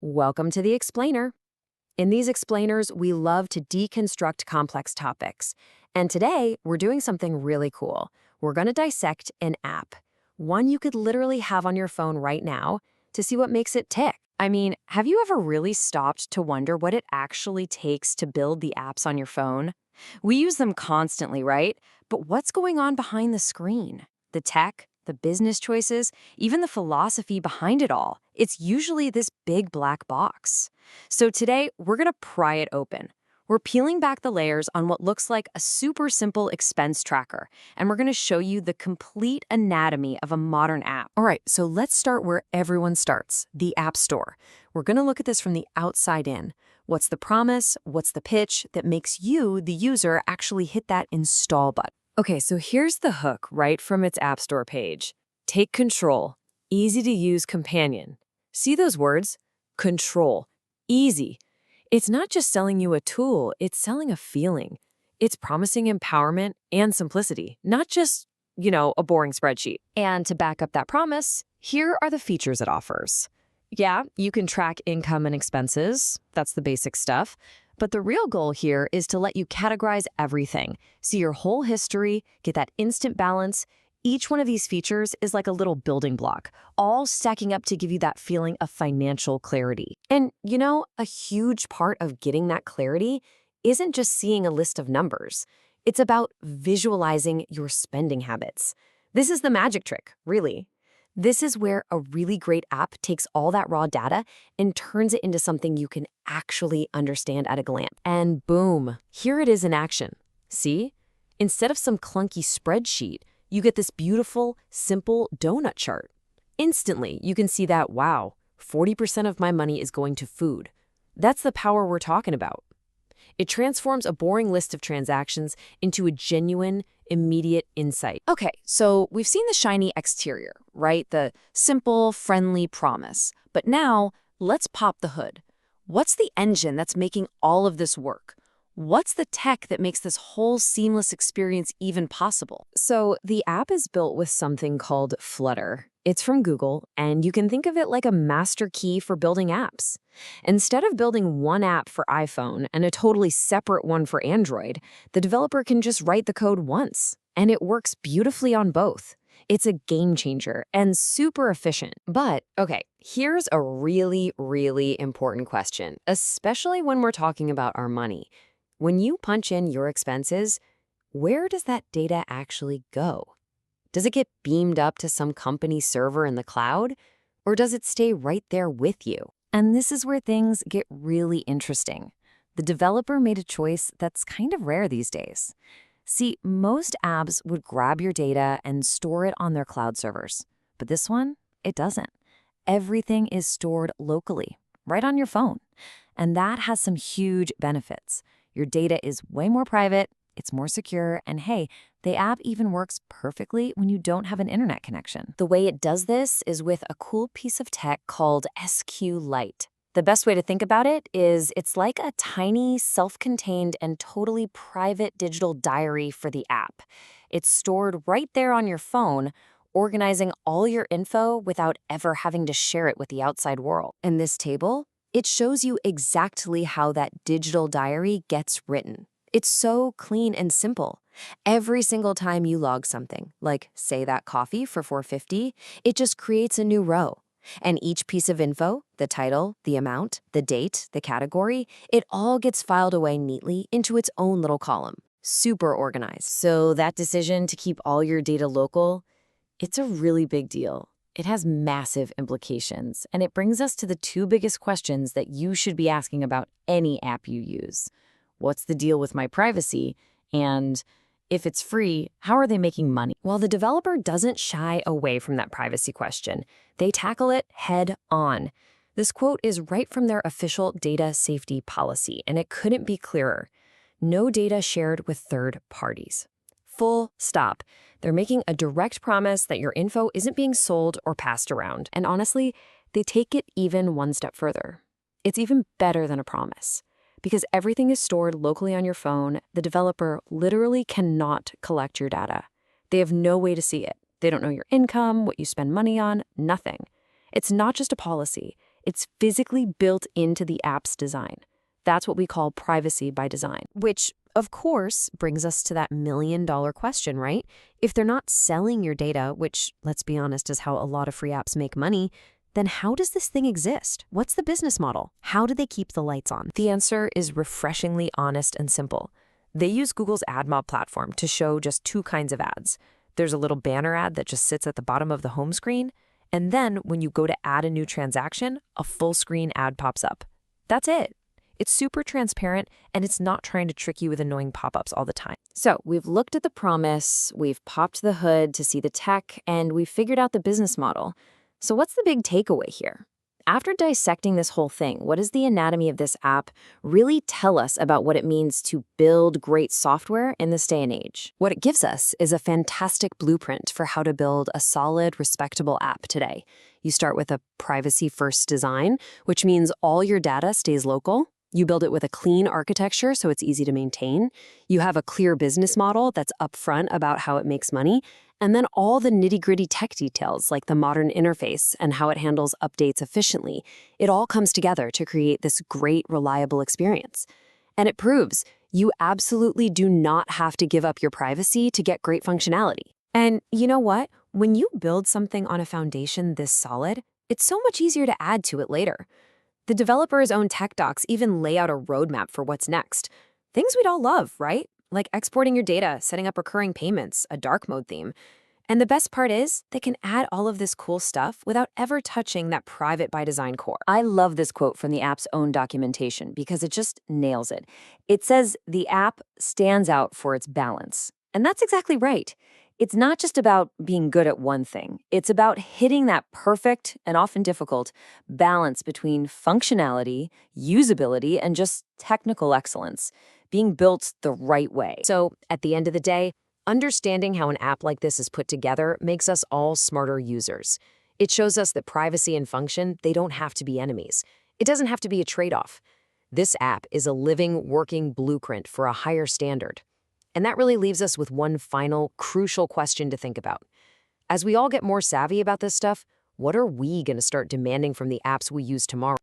Welcome to the Explainer. In these explainers, we love to deconstruct complex topics. And today, we're doing something really cool. We're going to dissect an app, one you could literally have on your phone right now to see what makes it tick. I mean, have you ever really stopped to wonder what it actually takes to build the apps on your phone? We use them constantly, right? But what's going on behind the screen? The tech, the business choices, even the philosophy behind it all. It's usually this big black box. So today, we're going to pry it open. We're peeling back the layers on what looks like a super simple expense tracker, and we're going to show you the complete anatomy of a modern app. All right, so let's start where everyone starts, the App Store. We're going to look at this from the outside in. What's the promise? What's the pitch that makes you, the user, actually hit that install button? Okay, so here's the hook right from its App Store page. Take control. Easy to use companion. See those words? Control. Easy. It's not just selling you a tool, it's selling a feeling. It's promising empowerment and simplicity, not just, a boring spreadsheet. And to back up that promise, here are the features it offers. Yeah, you can track income and expenses. That's the basic stuff. But the real goal here is to let you categorize everything, see your whole history, get that instant balance. Each one of these features is like a little building block, all stacking up to give you that feeling of financial clarity. And, a huge part of getting that clarity isn't just seeing a list of numbers. It's about visualizing your spending habits. This is the magic trick, really. This is where a really great app takes all that raw data and turns it into something you can actually understand at a glance. And boom, here it is in action. See? Instead of some clunky spreadsheet, you get this beautiful, simple donut chart. Instantly, you can see that, wow, 40% of my money is going to food. That's the power we're talking about. It transforms a boring list of transactions into a genuine, immediate insight. Okay, so we've seen the shiny exterior, right? The simple, friendly promise. But now, let's pop the hood. What's the engine that's making all of this work? What's the tech that makes this whole seamless experience even possible? So the app is built with something called Flutter. It's from Google, and you can think of it like a master key for building apps. Instead of building one app for iPhone and a totally separate one for Android, the developer can just write the code once, and it works beautifully on both. It's a game changer and super efficient. But, okay, here's a really, really important question, especially when we're talking about our money. When you punch in your expenses, where does that data actually go? Does it get beamed up to some company server in the cloud? Or does it stay right there with you? And this is where things get really interesting. The developer made a choice that's kind of rare these days. See, most apps would grab your data and store it on their cloud servers. But this one, it doesn't. Everything is stored locally, right on your phone. And that has some huge benefits. Your data is way more private, it's more secure, and hey, the app even works perfectly when you don't have an internet connection. The way it does this is with a cool piece of tech called SQLite. The best way to think about it is it's like a tiny, self-contained, and totally private digital diary for the app. It's stored right there on your phone, organizing all your info without ever having to share it with the outside world. And this table, it shows you exactly how that digital diary gets written. It's so clean and simple. Every single time you log something, like say that coffee for $4.50, it just creates a new row. And each piece of info, the title, the amount, the date, the category, it all gets filed away neatly into its own little column. Super organized. So that decision to keep all your data local, it's a really big deal. It has massive implications, and it brings us to the two biggest questions that you should be asking about any app you use. What's the deal with my privacy? And if it's free, how are they making money? Well, the developer doesn't shy away from that privacy question. They tackle it head on. This quote is right from their official data safety policy, and it couldn't be clearer. No data shared with third parties. Full stop. They're making a direct promise that your info isn't being sold or passed around. And honestly, they take it even one step further. It's even better than a promise. Because everything is stored locally on your phone, the developer literally cannot collect your data. They have no way to see it. They don't know your income, what you spend money on, nothing. It's not just a policy. It's physically built into the app's design. That's what we call privacy by design, which, of course, brings us to that million-dollar question, right? If they're not selling your data, which, let's be honest, is how a lot of free apps make money, then how does this thing exist? What's the business model? How do they keep the lights on? The answer is refreshingly honest and simple. They use Google's AdMob platform to show just two kinds of ads. There's a little banner ad that just sits at the bottom of the home screen, and then when you go to add a new transaction, a full-screen ad pops up. That's it. It's super transparent, and it's not trying to trick you with annoying pop-ups all the time. So we've looked at the promise, we've popped the hood to see the tech, and we've figured out the business model. So what's the big takeaway here? After dissecting this whole thing, what does the anatomy of this app really tell us about what it means to build great software in this day and age? What it gives us is a fantastic blueprint for how to build a solid, respectable app today. You start with a privacy-first design, which means all your data stays local. You build it with a clean architecture so it's easy to maintain. You have a clear business model that's upfront about how it makes money. And then all the nitty-gritty tech details like the modern interface and how it handles updates efficiently, it all comes together to create this great, reliable experience. And it proves you absolutely do not have to give up your privacy to get great functionality. And you know what? When you build something on a foundation this solid, it's so much easier to add to it later. The developer's own tech docs even lay out a roadmap for what's next. Things we'd all love, right? Like exporting your data, setting up recurring payments, a dark mode theme. And the best part is, they can add all of this cool stuff without ever touching that private by design core. I love this quote from the app's own documentation because it just nails it. It says, the app stands out for its balance. And that's exactly right. It's not just about being good at one thing. It's about hitting that perfect, and often difficult, balance between functionality, usability, and just technical excellence, being built the right way. So at the end of the day, understanding how an app like this is put together makes us all smarter users. It shows us that privacy and function, they don't have to be enemies. It doesn't have to be a trade-off. This app is a living, working blueprint for a higher standard. And that really leaves us with one final, crucial question to think about. As we all get more savvy about this stuff, what are we going to start demanding from the apps we use tomorrow?